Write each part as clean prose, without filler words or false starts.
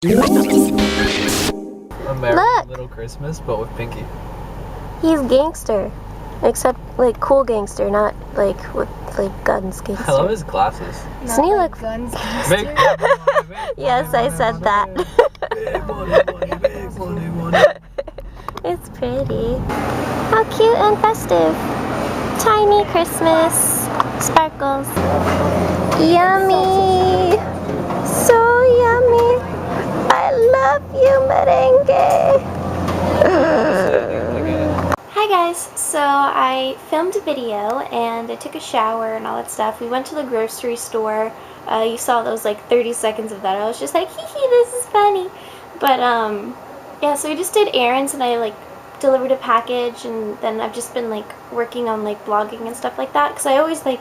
American Little Christmas, but with Pinky. He's gangster. Except, like, cool gangster, not, like, with, like, guns gangster. I love his glasses. Doesn't he look... guns Big Yes, I said that. Big money. It's pretty. How cute and festive. Tiny Christmas sparkles. Yummy. So yummy. I love you, merengue. Hi guys, so I filmed a video and I took a shower and all that stuff. We went to the grocery store. You saw those like 30 seconds of that. I was just like, hee hee, this is funny. But yeah, so we just did errands and I like delivered a package, and then I've just been like working on like blogging and stuff like that, because I always like,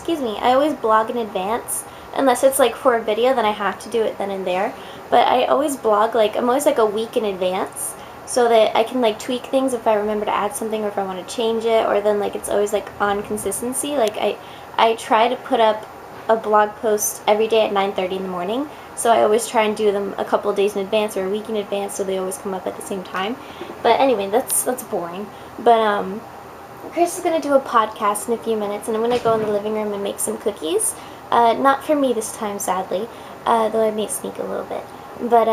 I always blog in advance. Unless it's like for a video, then I have to do it then and there. But I always blog, like, I'm always like a week in advance, so that I can like tweak things if I remember to add something or if I want to change it, or then like it's always like on consistency. Like I try to put up a blog post every day at 9:30 in the morning, so I always try and do them a couple of days in advance or a week in advance, so they always come up at the same time. But anyway, that's boring. But Chris is going to do a podcast in a few minutes, and I'm going to go in the living room and make some cookies. Not for me this time, sadly, though I may sneak a little bit. But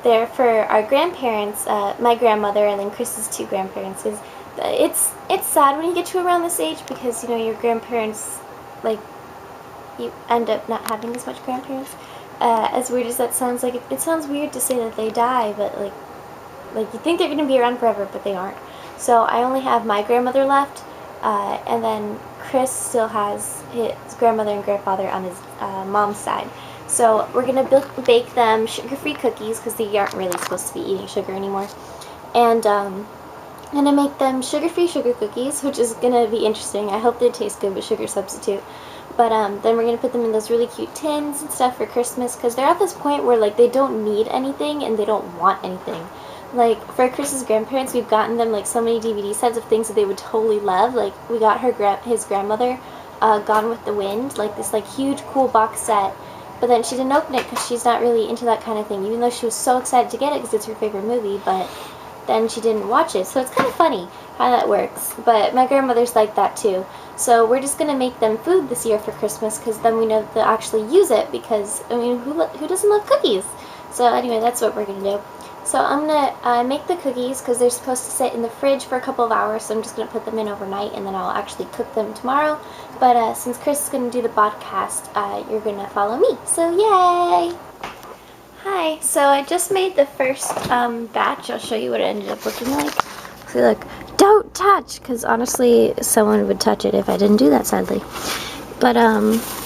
they're for our grandparents, my grandmother and then Chris's two grandparents. It's sad when you get to around this age, because, you know, your grandparents, like, you end up not having as much grandparents. As weird as that sounds, like, it sounds weird to say that they die, but, like you think they're going to be around forever, but they aren't. So I only have my grandmother left, and then Chris still has his grandmother and grandfather on his mom's side. So we're going to bake them sugar-free cookies, because they aren't really supposed to be eating sugar anymore. And I'm going to make them sugar-free sugar cookies, which is going to be interesting. I hope they taste good with sugar substitute. But then we're going to put them in those really cute tins and stuff for Christmas, because they're at this point where, like, they don't need anything and they don't want anything. Like, for Chris's grandparents, we've gotten them, like, so many DVD sets of things that they would totally love. Like, we got his grandmother Gone with the Wind, like, this, like, huge, cool box set. But then she didn't open it because she's not really into that kind of thing, even though she was so excited to get it because it's her favorite movie, but then she didn't watch it. So it's kind of funny how that works. But my grandmother's like that, too. So we're just going to make them food this year for Christmas, because then we know that they'll actually use it, because, I mean, who doesn't love cookies? So anyway, that's what we're going to do. So I'm going to make the cookies, because they're supposed to sit in the fridge for a couple of hours, so I'm just going to put them in overnight, and then I'll actually cook them tomorrow. But since Chris is going to do the podcast, you're going to follow me. So yay! Hi, so I just made the first batch. I'll show you what it ended up looking like. So look, don't touch, because honestly, someone would touch it if I didn't do that, sadly. But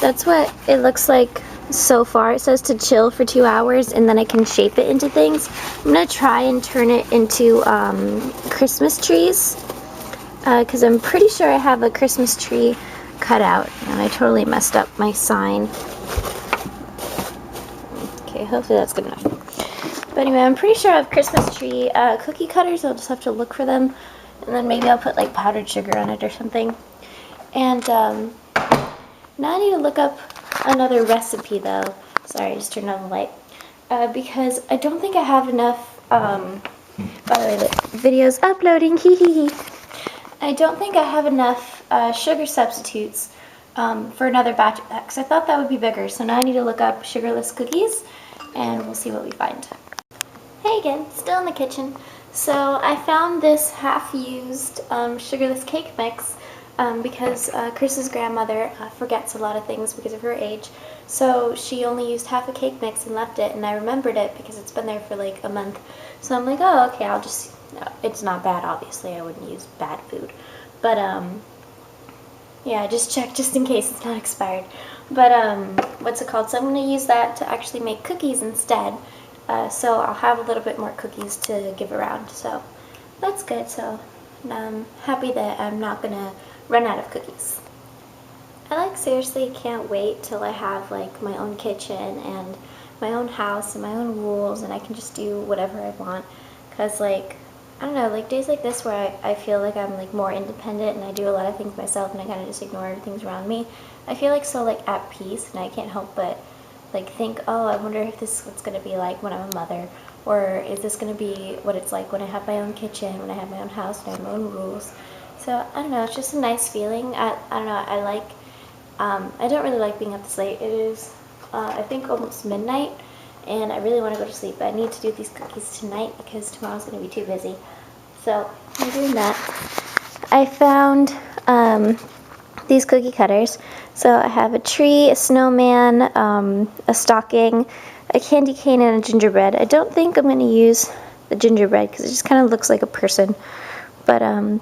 that's what it looks like so far. It says to chill for 2 hours, and then I can shape it into things. I'm going to try and turn it into Christmas trees, because I'm pretty sure I have a Christmas tree cut out, and I totally messed up my sign. Okay, hopefully that's good enough. But anyway, I'm pretty sure I have Christmas tree cookie cutters. I'll just have to look for them, and then maybe I'll put like powdered sugar on it or something. And now I need to look up another recipe, though. Sorry, I just turned on the light. Because I don't think I have enough, by the way, the video's uploading, hee hee hee. I don't think I have enough sugar substitutes for another batch of that, because I thought that would be bigger. So now I need to look up sugarless cookies, and we'll see what we find. Hey again, still in the kitchen. So I found this half-used sugarless cake mix, because Chris's grandmother forgets a lot of things because of her age. So she only used half a cake mix and left it, and I remembered it because it's been there for like a month. So I'm like, oh, okay, I'll just, it's not bad, obviously. I wouldn't use bad food. But, yeah, just check just in case it's not expired. But, what's it called? So I'm going to use that to actually make cookies instead. So I'll have a little bit more cookies to give around. So that's good. So I'm happy that I'm not going to run out of cookies. I like seriously can't wait till I have like my own kitchen and my own house and my own rules, and I can just do whatever I want. Cause like, I don't know, like days like this where I feel like I'm like more independent and I do a lot of things myself and I kind of just ignore everything around me, I feel like so like at peace, and I can't help but like think, oh, I wonder if this is what's going to be like when I'm a mother, or is this going to be what it's like when I have my own kitchen, when I have my own house, and I have my own rules. So I don't know, it's just a nice feeling. I don't know, I don't really like being up this late. It is, I think, almost midnight, and I really want to go to sleep, but I need to do these cookies tonight because tomorrow's going to be too busy. So I'm doing that. I found these cookie cutters. So I have a tree, a snowman, a stocking, a candy cane, and a gingerbread. I don't think I'm going to use the gingerbread because it just kind of looks like a person. But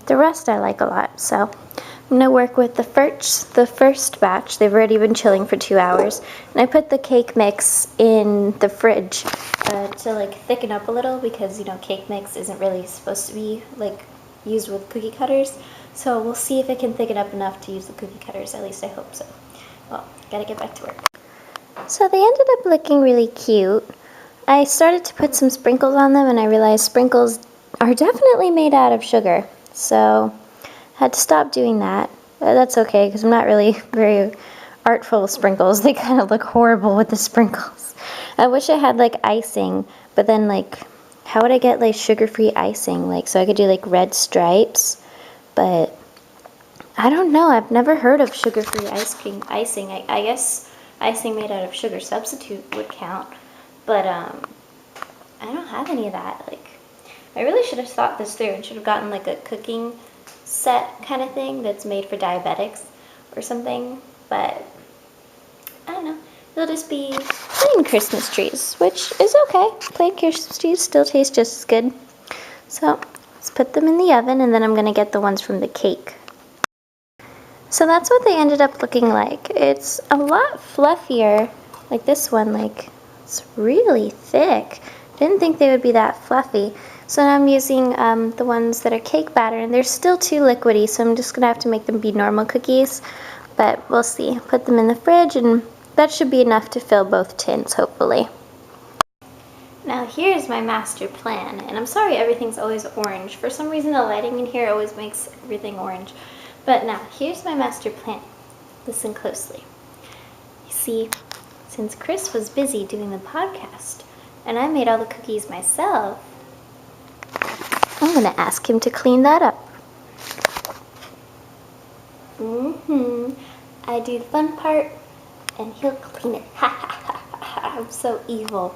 the rest I like a lot. So I'm going to work with the first batch. They've already been chilling for 2 hours. And I put the cake mix in the fridge to like thicken up a little because, you know, cake mix isn't really supposed to be like used with cookie cutters. So we'll see if it can thicken up enough to use the cookie cutters. At least I hope so. Well, gotta get back to work. So they ended up looking really cute. I started to put some sprinkles on them and I realized sprinkles are definitely made out of sugar. So I had to stop doing that. That's okay because I'm not really very artful with sprinkles. They kind of look horrible with the sprinkles. I wish I had like icing, but then like how would I get like sugar-free icing? Like so I could do like red stripes, but I don't know. I've never heard of sugar-free icing. I guess icing made out of sugar substitute would count, but I don't have any of that. Like I really should have thought this through and should have gotten like a cooking set kind of thing that's made for diabetics or something, but I don't know. It'll just be plain Christmas trees, which is okay. Plain Christmas trees still taste just as good. So let's put them in the oven and then I'm going to get the ones from the cake. So that's what they ended up looking like. It's a lot fluffier, like this one, like it's really thick. Didn't think they would be that fluffy. So now I'm using the ones that are cake batter, and they're still too liquidy, so I'm just gonna have to make them be normal cookies, but we'll see. Put them in the fridge, and that should be enough to fill both tins, hopefully. Now here's my master plan, and I'm sorry everything's always orange. For some reason the lighting in here always makes everything orange. But now, here's my master plan. Listen closely. You see, since Chris was busy doing the podcast, and I made all the cookies myself, I'm going to ask him to clean that up. I do the fun part, and he'll clean it. Ha ha ha ha. I'm so evil.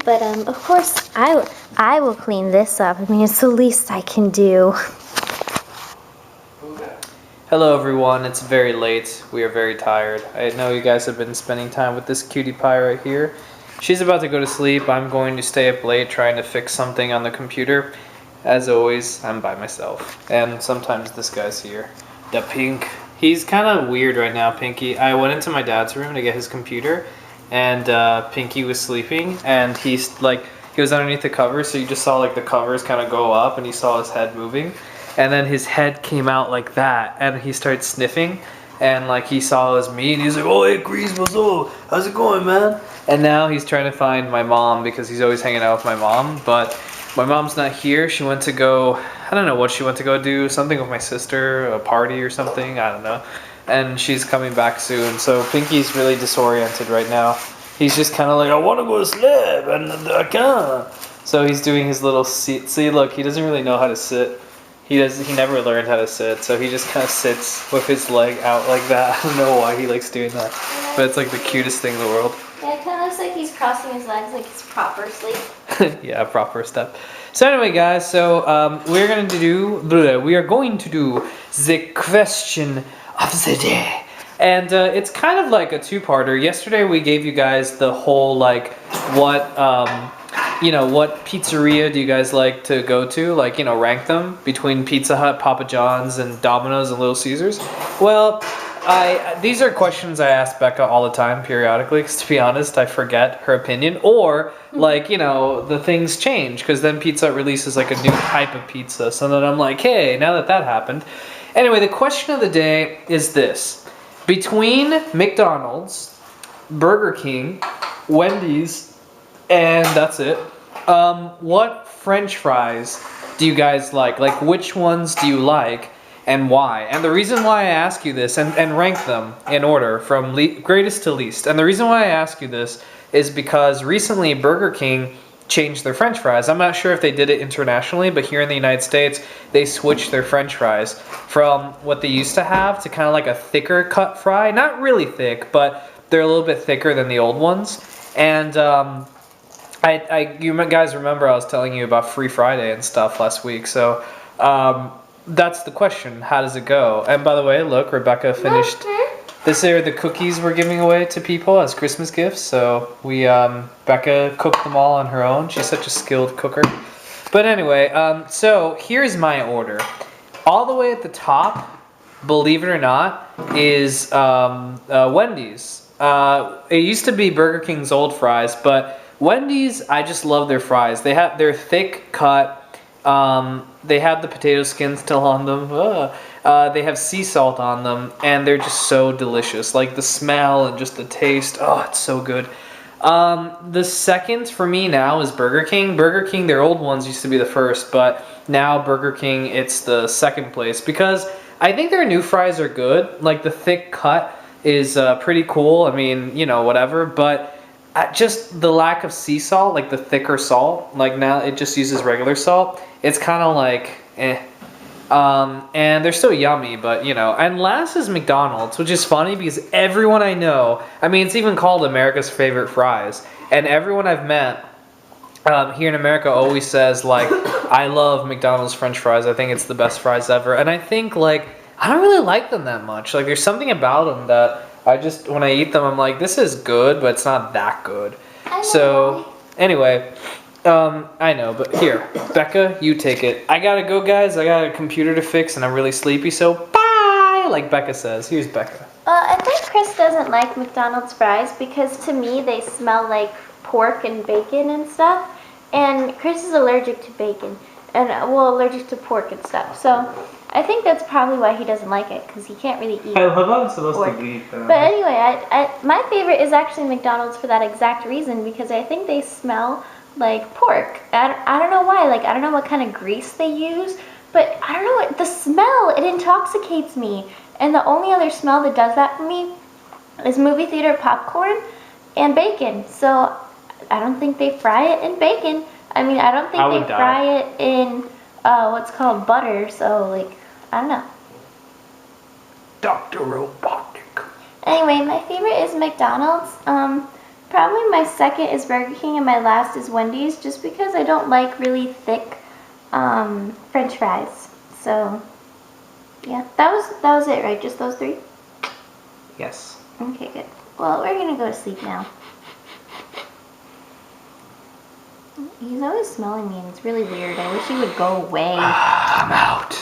But, of course, I will clean this up. I mean, it's the least I can do. Hello everyone, it's very late. We are very tired. I know you guys have been spending time with this cutie pie right here. She's about to go to sleep. I'm going to stay up late trying to fix something on the computer. As always, I'm by myself. And sometimes this guy's here. The Pink. He's kind of weird right now, Pinky. I went into my dad's room to get his computer and Pinky was sleeping and he was underneath the covers, so you just saw like the covers kind of go up and you saw his head moving. And then his head came out like that, and he started sniffing, and like he saw it was me, and he's like, "Oh, hey, Grease, what's up? How's it going, man?" And now he's trying to find my mom because he's always hanging out with my mom, but my mom's not here. She went to go, I don't know what she went to go do, something with my sister, a party or something, I don't know. And she's coming back soon, so Pinky's really disoriented right now. He's just kind of like, "I want to go to sleep, and I can't." So he's doing his little seat. See, look, he doesn't really know how to sit. He never learned how to sit, so he just kind of sits with his leg out like that. I don't know why he likes doing that, but it's like the cutest thing in the world. Yeah, it kind of looks like he's crossing his legs like he's proper sleep. Yeah, proper step. So anyway, guys, so we are going to do the question of the day. And it's kind of like a two-parter. Yesterday we gave you guys the whole, like, what pizzeria do you guys like to go to? Like, rank them between Pizza Hut, Papa John's, and Domino's and Little Caesars. Well, these are questions I ask Becca all the time, periodically, because to be honest, I forget her opinion. Or, like, the things change, because then Pizza Hut releases, like, a new type of pizza. So then I'm like, hey, now that happened. Anyway, the question of the day is this. Between McDonald's, Burger King, Wendy's, and that's it, what French fries do you guys like? Like, which ones do you like? and why. And the reason why I ask you this, and rank them in order from greatest to least, and the reason why I ask you this is because recently Burger King changed their French fries. I'm not sure if they did it internationally, but here in the United States, they switched their French fries from what they used to have to kind of like a thicker cut fry. Not really thick, but they're a little bit thicker than the old ones. And you guys remember I was telling you about Free Friday and stuff last week. So that's the question. How does it go? And by the way, look, Rebecca finished. This are the cookies we're giving away to people as Christmas gifts. So Becca cooked them all on her own. She's such a skilled cooker. But anyway, so here's my order. All the way at the top, believe it or not, is Wendy's. It used to be Burger King's old fries, but Wendy's, I just love their fries. They're thick cut. They have the potato skin still on them. They have sea salt on them, and they're just so delicious. Like the smell and just the taste. Oh, it's so good. The second for me now is Burger King. Burger King, their old ones used to be the first, but now Burger King, it's the second place because I think their new fries are good. Like the thick cut is pretty cool. I mean, you know, whatever, but just the lack of sea salt, like the thicker salt, like now it just uses regular salt. It's kind of like, eh. And they're still yummy, but you know. And last is McDonald's, which is funny because everyone I know, I mean, it's even called America's favorite fries. And everyone I've met here in America always says, like, I love McDonald's French fries. I think it's the best fries ever. And I think, like, I don't really like them that much. Like, there's something about them that I just, when I eat them, I'm like, this is good, but it's not that good. So, anyway, I know, but here, Becca, you take it. I gotta go, guys. I got a computer to fix, and I'm really sleepy, so bye, like Becca says. Here's Becca. I think Chris doesn't like McDonald's fries because to me they smell like pork and bacon and stuff. And Chris is allergic to bacon and, well, allergic to pork and stuff. So I think that's probably why he doesn't like it, because he can't really eat I love how I'm supposed pork. to eat them. But anyway, my favorite is actually McDonald's for that exact reason, because I think they smell like pork. I don't know why. Like, I don't know what kind of grease they use, but I don't know what, the smell, it intoxicates me. And the only other smell that does that for me is movie theater popcorn and bacon. So I don't think they fry it in bacon. I mean, I don't think they fry it in what's called butter. So, like, I don't know. Dr. Robotic. Anyway, my favorite is McDonald's. Probably my second is Burger King, and my last is Wendy's, just because I don't like really thick French fries. So, yeah, that was it, right? Just those three? Yes. Okay, good. Well, we're gonna go to sleep now. He's always smelling me, and it's really weird. I wish he would go away. I'm out.